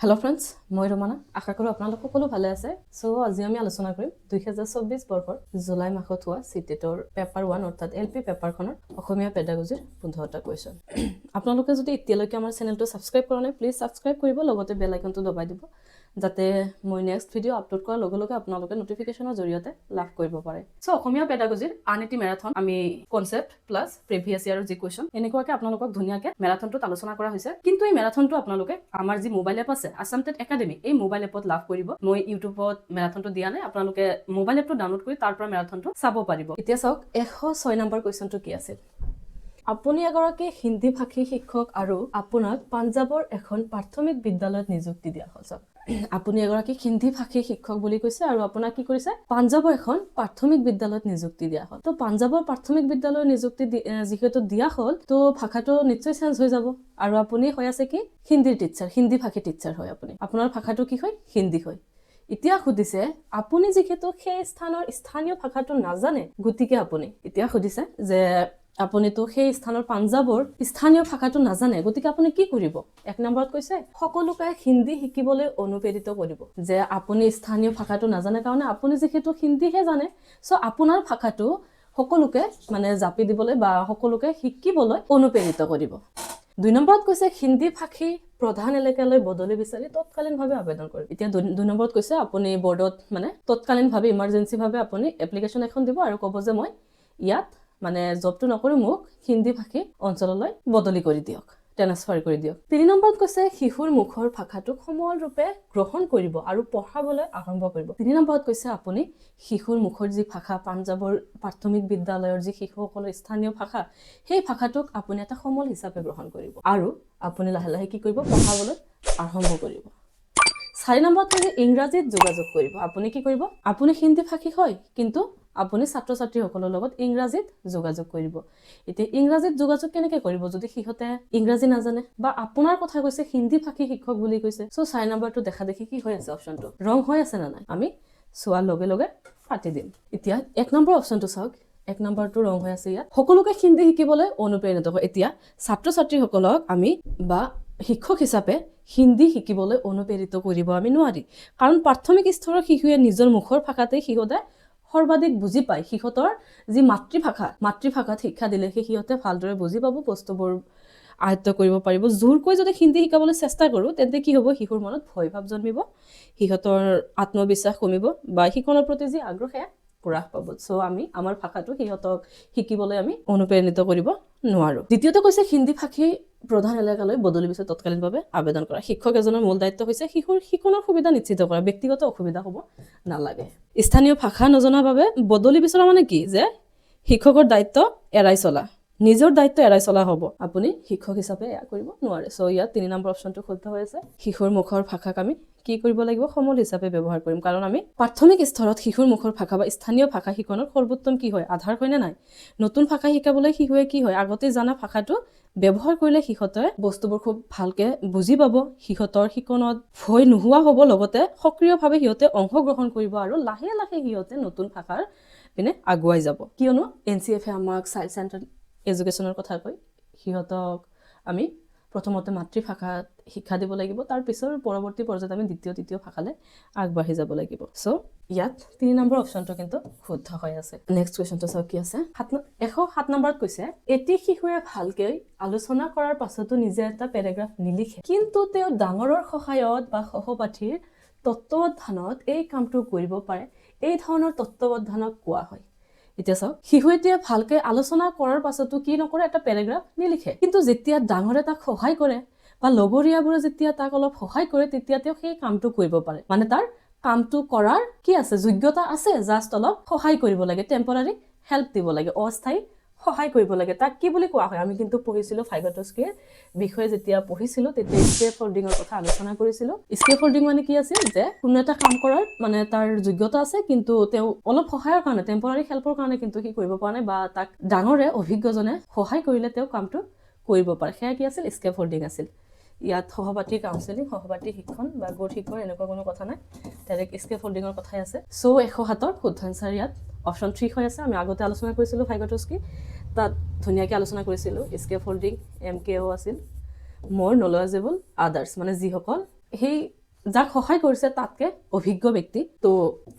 Hello friends, মই Rumana আশা কৰো আপোনালোক সকলো ভালে আছে সো আজি আমি আলোচনা কৰিম 2024 বৰ্ষৰ জুলাই মাহত হোৱা CTETৰ পেপাৰ 1 অৰ্থাৎ এলপি পেপাৰখনৰ অসমীয়া পেডাগজিৰ 15টা কোৱেশ্চন আপোনালোকে যদি এতিয়ালৈকে আমাৰ চেনেলটো সাবস্ক্ৰাইব কৰা নাই প্লিজ সাবস্ক্ৰাইব কৰিব লগতে বেল আইকনটো দবাই দিব যাতে মই নেক্সট ভিডিও আপলোড কৰাৰ লগে লগে আপোনালোকে নোটিফিকেশনৰ জৰিয়তে লাভ কৰিব পাৰে সো অসমীয়া পেডাগজিৰ আনএটি মেৰাথন আমি কনসেপ্ট প্লাস প্ৰিভিয়াস ইয়াৰৰ যি কোৱেশ্চন এনেকুৱাকে আপোনালোকক ধুনিয়াকে মেৰাথনটো আলোচনা কৰা হৈছে কিন্তু এই মেৰাথনটো আপোনালোকে আমাৰ যি মোবাইল এপ আছে Assam CTET Academy এই মোবাইল এপত লাভ কৰিব মই ইউটিউবত মেৰাথনটো দিয়া নাই আপোনালোকে মোবাইল এপটো ডাউনলোড কৰি তাৰ পৰা মেৰাথনটো চাব পাৰিব এতিয়া চাওক 106 নম্বৰ কোৱেশ্চনটো কি আছে আপুনি এগৰাকী হিন্দী ভাষী শিক্ষক আৰু আপোনাক পাঞ্জাবৰ এখন প্ৰাথমিক বিদ্যালয়ত নিযুক্তি দিয়া হ'ল আপুনি এগৰাকী হিন্দী ভাষী শিক্ষক বুলি কৈছে আৰু আপোনাক কি কৰিছে পাঞ্জাবৰ এখন প্ৰাথমিক বিদ্যালয়ত নিযুক্তি দিয়া হ'ল তো পাঞ্জাবৰ প্ৰাথমিক বিদ্যালয়ত নিযুক্তি যিহেতু দিয়া হ'ল তো ভাষাটো নিশ্চয় চেঞ্জ হৈ যাব আৰু আপুনি হৈ আছে কি হিন্দী টিচাৰ হিন্দী ভাষী টিচাৰ হয় আপুনি আপোনাৰ ভাষাটো কি হয় হিন্দী হয় এতিয়া খুদিছে আপুনি যিহেতু সেই স্থানৰ স্থানীয় ভাষাটো নাজানে গতিকে আপুনি এতিয়া খুদিছে যে আপুনি তো সেই স্থানৰ পাঞ্জাবৰ স্থানীয় ভাষাটো নাজানে গতিকে আপুনি কি কৰিব এক নম্বৰত কৈছে সকলোকে হিন্দী শিকিবলৈ অনুপ্ৰেৰিত কৰিব যে আপুনি স্থানীয় ভাষাটো নাজানে কাৰণে আপুনি যেহেতু হিন্দীহে জানে সো আপোনাৰ ভাষাটো সকলোকে মানে জাপি দিবলৈ বা সকলোকে শিকিবলৈ অনুপ্ৰেৰিত কৰিব দুই নম্বৰত কৈছে হিন্দী ভাষী প্ৰধান এলেকালৈ বদলি বিচাৰি তৎকালীনভাৱে আবেদন কৰিব এতিয়া দুই নম্বৰত কৈছে আপুনি বৰ্ডত মানে তৎকালীনভাৱে ইমাৰ্জেন্সি ভাৱে আপুনি এপ্লিকেশন এখন দিব আৰু ক'ব যে মই ইয়াত মানে জবটো নকৰি মোক হিন্দী ভাষী অঞ্চললৈ বদলি কৰি দিয়ক ট্ৰান্সফাৰ কৰি দিয়ক তিনি নম্বৰত কৈছে শিশুৰ মুখৰ ভাষাটো সমল ৰূপে গ্ৰহণ কৰিব আৰু পঢ়াবলৈ আৰম্ভ কৰিব তিনি নম্বৰত কৈছে আপুনি শিশুৰ মুখৰ যি ভাষা পাঞ্জাবৰ প্ৰাথমিক বিদ্যালয়ৰ যি শিশুসকলৰ স্থানীয় ভাষা সেই ভাষাটোক আপুনি এটা সমল হিচাপে গ্ৰহণ কৰিব আৰু আপুনি লাহে লাহে কি কৰিব পঢ়াবলৈ আৰম্ভ কৰিব 4 নম্বৰত কৈছে ইংৰাজীত যোগাযোগ কৰিব আপুনি কি কৰিব আপুনি হিন্দী ভাষী হয় কিন্তু আপুনি ছাত্ৰ ছাত্ৰীসকলৰ লগত ইংৰাজীত যোগাযোগ কৰিব এতিয়া ইংৰাজীত যোগাযোগ কেনেকৈ কৰিব যদি সিহঁতে ইংৰাজী নাজানে বা আপোনাৰ কথা কৈছে হিন্দী ভাষী শিক্ষক বুলি কৈছে সো 4 নম্বৰটো দেখা দেখি কি হৈ আছে অপচনটো ৰং হৈ আছে না নাই আমি সোৱাৰ লগে লগে পাতি দিম এতিয়া এক নম্বৰ অপচনটো চাওক এক নম্বৰটো ৰং হৈ আছে ইয়াত সকলোকে হিন্দী শিকিবলৈ অনুপ্ৰেৰিত কৰে এতিয়া ছাত্ৰ ছাত্ৰীসকলক আমি বা শিক্ষক হিচাপে হিন্দী শিকিবলৈ অনুপ্ৰেৰিত কৰিব আমি নোৱাৰি কাৰণ প্ৰাথমিক স্তৰৰ শিশুৱে নিজৰ মুখৰ ভাষাতে সিহঁতে সৰ্বাধিক বুজি পায় সিহঁতৰ যি মাতৃভাষাত শিক্ষা দিলে সিহঁতে ভালদৰে বুজি পাব বস্তুবোৰ আয়ত্ত কৰিব পাৰিব জোৰকৈ যদি হিন্দী শিকাবলৈ চেষ্টা কৰো তেন্তে কি হ'ব শিশুৰ মনত ভয় ভাৱ জন্মিব সিহঁতৰ আত্মবিশ্বাস কমিব বা শিক্ষণৰ প্ৰতি যি আগ্ৰহ হ্ৰাস পাব সো আমি আমাৰ ভাষাটো সিহঁতক শিকিবলৈ আমি অনুপ্ৰেৰিত কৰিব নোৱাৰো দ্বিতীয়তে কৈছে হিন্দী ভাষী প্ৰধান এলেকালৈ বদলি বিচাৰি তৎকালীনভাৱে আবেদন কৰা শিক্ষক এজনৰ মূল দায়িত্ব হৈছে শিশুৰ শিক্ষণৰ সুবিধা নিশ্চিত কৰা ব্যক্তিগত অসুবিধা হ'ব নালাগে স্থানীয় ভাষা নজনাৰ বাবে বদলি বিচৰা মানে কি যে শিক্ষকৰ দায়িত্ব এৰাই চলা নিজৰ দায়িত্ব এৰাই চলা হ'ব আপুনি শিক্ষক হিচাপে এয়া কৰিব নোৱাৰে সো ইয়াত 3 নম্বৰ অপচনটো শুদ্ধ হৈ আছে শিশুৰ মুখৰ ভাষাক আমি কি কৰিব লাগিব সমল হিচাপে ব্যৱহাৰ কৰিম কাৰণ আমি প্ৰাথমিক স্তৰত শিশুৰ মুখৰ ভাষা বা স্থানীয় ভাষা শিকনৰ সৰ্বোত্তম কি হয় আধাৰ হয় নে নাই নতুন ভাষা শিকাবলৈ শিশুৱে কি হয় আগতে জানা ভাষাটো ব্যৱহাৰ কৰিলে সিহঁতে বস্তুবোৰ খুব ভালকে বুজি পাব সিহঁতৰ শিকনত ভয় নোহোৱা হ'ব লগতে সক্ৰিয়ভাৱে সিহঁতে অংশগ্ৰহণ কৰিব আৰু লাহে লাহে সিহঁতে নতুন ভাষাৰ পিনে আগুৱাই যাব কিয়নো এনচিএফে আমাক চাইল্ড চেণ্টাৰ এডুকেশ্যনৰ কথা কয় সিহঁতক আমি প্ৰথমতে মাতৃভাষাত শিক্ষা দিব লাগিব তাৰ পিছৰ পৰৱৰ্তী পৰ্যায়ত আমি দ্বিতীয় তৃতীয় ভাষালৈ আগবাঢ়ি যাব লাগিব সো ইয়াত 3 নম্বৰ অপচনটো কিন্তু শুদ্ধ হৈ আছে নেক্সট কোৱেশ্চনটো চাওক কি আছে 107 নম্বৰত কৈছে এটি শিশুৱে ভালকৈ আলোচনা কৰাৰ পাছতো নিজে এটা পেৰাগ্ৰাফ নিলিখে কিন্তু তেওঁ ডাঙৰৰ সহায়ত বা সহপাঠীৰ তত্ত্বাৱধানত এই কামটো কৰিব পাৰে এই ধৰণৰ তত্ত্বাৱধানক কোৱা হয় এতিয়া চাওক শিশু এতিয়া ভালকে আলোচনা কৰাৰ পাছতো কি নকৰে এটা পেৰাগ্ৰাফ নিলিখে কিন্তু যেতিয়া ডাঙৰে তাক সহায় কৰে বা লগৰীয়াবোৰে যেতিয়া তাক অলপ সহায় কৰে তেতিয়া তেওঁ সেই কামটো কৰিব পাৰে মানে তাৰ কামটো কৰাৰ কি আছে যোগ্যতা আছে জাস্ট অলপ সহায় কৰিব লাগে টেম্পৰাৰী হেল্প দিব লাগে অস্থায়ী সহায় কৰিব লাগে তাক কি বুলি কোৱা হয় আমি কিন্তু পঢ়িছিলো ফাইগটস্কিৰ বিষয়ে যেতিয়া পঢ়িছিলো তেতিয়া স্কেপ ফোল্ডিংৰ কথা আলোচনা কৰিছিলো স্কেপ ফোল্ডিং মানে কি আছিল যে কোনো এটা কাম কৰাৰ মানে তাৰ যোগ্যতা আছে কিন্তু তেওঁ অলপ সহায়ৰ কাৰণে টেম্পৰাৰী হেল্পৰ কাৰণে কিন্তু কি কৰিব পৰা নাই বা তাক ডাঙৰে অভিজ্ঞজনে সহায় কৰিলে তেওঁ কামটো কৰিব পাৰে সেয়া কি আছিল স্কেপ ফোল্ডিং আছিল ইয়াত সহপাঠী কাউন্সেলিং সহপাঠী শিক্ষণ বা গোট শিক্ষণ এনেকুৱা কোনো কথা নাই ডাইৰেক্ট স্কেপ ফোল্ডিংৰ কথাই আছে সো 107ৰ শুদ্ধ আনসাৰ ইয়াত অপশন 3 হৈ আছে আমি আগতে আলোচনা কৰিছিলো ফাইগটস্কি তাত ধুনিয়াকৈ আলোচনা কৰিছিলো স্কেপ ফোল্ডিং এমকেও আছিল more knowledgeable others মানে যিসকল সেই যাক সহায় কৰিছে তাতকে অভিজ্ঞ ব্যক্তি তো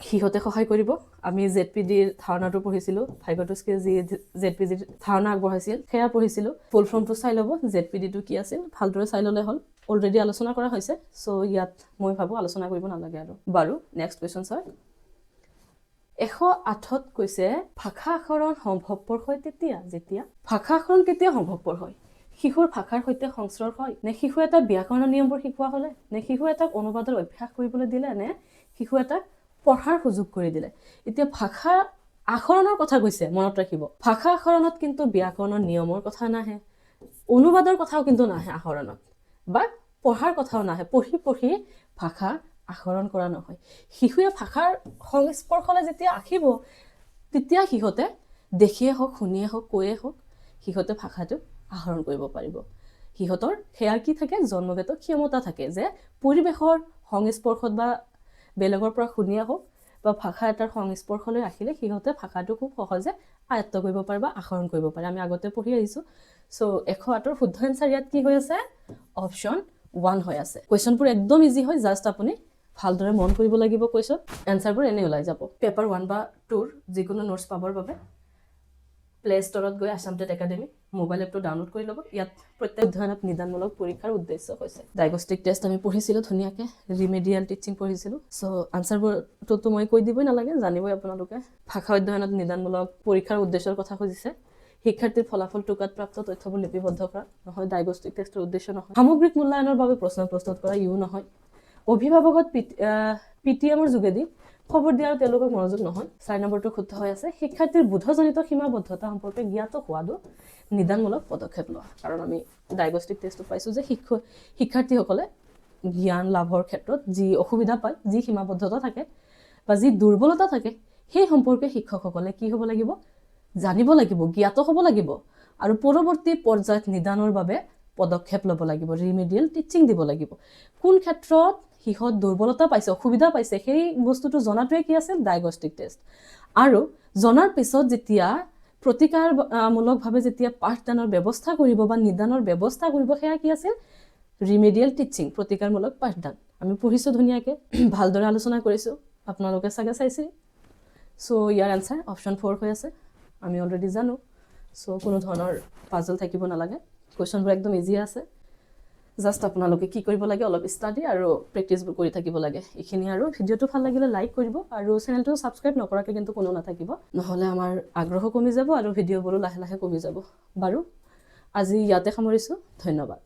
সিহঁতে সহায় কৰিব আমি জেডপিডিৰ ধাৰণাটো পঢ়িছিলোঁ ভাগ্যটোস্কে যি জেডপিডিৰ ধাৰণা আগবঢ়াইছিল সেয়া পঢ়িছিলোঁ ফুল ফৰ্মটো চাই ল'ব জেডপিডিটো কি আছিল ভালদৰে চাই ল'লে হ'ল অলৰেডি আলোচনা কৰা হৈছে চ' ইয়াত মই ভাবোঁ আলোচনা কৰিব নালাগে আৰু বাৰু নেক্সট কুৱেশ্যন চাওক 108ত কৈছে ভাষা আহৰণ সম্ভৱপৰ হয় যেতিয়া ভাষা আহৰণ কেতিয়া সম্ভৱপৰ হয় শিশুৰ ভাষাৰ সৈতে সংস্ৰৰ হয় নে শিশু এটা ব্যাকৰণৰ নিয়মবোৰ শিকোৱা হ'লে নে শিশু এটাক অনুবাদৰ অভ্যাস কৰিবলৈ দিলে নে শিশু এটাক পঢ়াৰ সুযোগ কৰি দিলে এতিয়া ভাষা আহৰণৰ কথা কৈছে মনত ৰাখিব ভাষা আহৰণত কিন্তু ব্যাকৰণৰ নিয়মৰ কথা নাহে অনুবাদৰ কথাও কিন্তু নাহে আহৰণত বা পঢ়াৰ কথাও নাহে পঢ়ি ভাষা আহৰণ কৰা নহয় শিশুৱে ভাষাৰ সংস্পৰ্শলৈ যেতিয়া আহিব তেতিয়া সিহঁতে দেখিয়ে হওক শুনিয়ে হওক কৈয়ে হওক সিহঁতে ভাষাটো আহৰণ কৰিব পাৰিব সিহঁতৰ সেয়া কি থাকে জন্মগত ক্ষমতা থাকে যে পৰিৱেশৰ সংস্পৰ্শত বা বেলেগৰ পৰা শুনিয়ে হওক বা ভাষা এটাৰ সংস্পৰ্শলৈ আহিলে সিহঁতে ভাষাটো খুব সহজে আয়ত্ত কৰিব পাৰে বা আহৰণ কৰিব পাৰে আমি আগতে পঢ়ি আহিছোঁ চ' 108ৰ শুদ্ধ এনচাৰ ইয়াত কি হৈ আছে অপশ্যন 1 হৈ আছে কুৱেশ্যনবোৰ একদম ইজি হয় জাষ্ট আপুনি ভালদৰে মন কৰিব লাগিব কুৱেশ্যন এনচাৰবোৰ এনে ওলাই যাব পেপাৰ 1 বা 2ৰ যিকোনো নোটছ পাবৰ বাবে প্লে ষ্টৰত গৈ আছাম টেট একাডেমি মোবাইল এপটো ডাউনলোড কৰি ল'ব ইয়াত প্ৰত্যেক অধ্যয়নত নিদানমূলক পৰীক্ষাৰ উদ্দেশ্য হৈছে ডায়গনষ্টিক টেষ্ট আমি পঢ়িছিলোঁ ধুনীয়াকৈ ৰিমেডিয়েল টিচিং পঢ়িছিলোঁ চ' আনচাৰবোৰতো মই কৈ দিবই নালাগে জানিবই আপোনালোকে ভাষা অধ্যয়নত নিদানমূলক পৰীক্ষাৰ উদ্দেশ্যৰ কথা খুজিছে শিক্ষাৰ্থীৰ ফলাফল টুকাত প্ৰাপ্ত তথ্যবোৰ লিপিবদ্ধ কৰা নহয় ডায়গনষ্টিক টেষ্টৰ উদ্দেশ্য নহয় সামগ্ৰিক মূল্যায়নৰ বাবে প্ৰশ্ন প্ৰস্তুত কৰা ইও নহয় অভিভাৱকত পিটিএমৰ যোগেদি খবৰ দিয়াৰ তেওঁলোকক মনোযোগ নহয় 4 নম্বৰটো শুদ্ধ হৈ আছে শিক্ষাৰ্থীৰ বোধজনিত সীমাবদ্ধতা সম্পৰ্কে জ্ঞাত হোৱাটো নিদানমূলক পদক্ষেপ লোৱা কাৰণ আমি ডায়গনষ্টিক টেষ্টত পাইছোঁ যে শিক্ষাৰ্থীসকলে জ্ঞান লাভৰ ক্ষেত্ৰত যি অসুবিধা পায় যি সীমাবদ্ধতা থাকে বা যি দুৰ্বলতা থাকে সেই সম্পৰ্কে শিক্ষকসকলে কি হ'ব লাগিব জানিব লাগিব জ্ঞাত হ'ব লাগিব আৰু পৰৱৰ্তী পৰ্যায়ত নিদানৰ বাবে পদক্ষেপ ল'ব লাগিব ৰিমেডিয়েল টিচিং দিব লাগিব কোন ক্ষেত্ৰত সিহঁত দুৰ্বলতা পাইছে অসুবিধা পাইছে সেই বস্তুটো জনাটোৱে কি আছিল ডায়গনষ্টিক টেষ্ট আৰু জনাৰ পিছত যেতিয়া প্ৰতিকাৰমূলকভাৱে যেতিয়া পাঠদানৰ ব্যৱস্থা কৰিব বা নিদানৰ ব্যৱস্থা কৰিব সেয়া কি আছিল ৰিমেডিয়েল টিচিং প্ৰতিকাৰমূলক পাঠদান আমি পঢ়িছোঁ ধুনীয়াকৈ ভালদৰে আলোচনা কৰিছোঁ আপোনালোকে চাগে চাইছে চ' ইয়াৰ এনচাৰ অপশ্যন 4 হৈ আছে আমি অলৰেডি জানো চ' কোনো ধৰণৰ পাজল থাকিব নালাগে কুৱেশ্যনবোৰ একদম ইজি আছে জাষ্ট আপোনালোকে কি কৰিব লাগে অলপ ষ্টাডি আৰু প্ৰেক্টিছবোৰ কৰি থাকিব লাগে এইখিনি আৰু ভিডিঅ'টো ভাল লাগিলে লাইক কৰিব আৰু চেনেলটো ছাবস্ক্ৰাইব নকৰাকৈ কিন্তু কোনো নাথাকিব নহ'লে আমাৰ আগ্ৰহ কমি যাব আৰু ভিডিঅ'বোৰো লাহে লাহে কমি যাব বাৰু আজি ইয়াতে সামৰিছোঁ ধন্যবাদ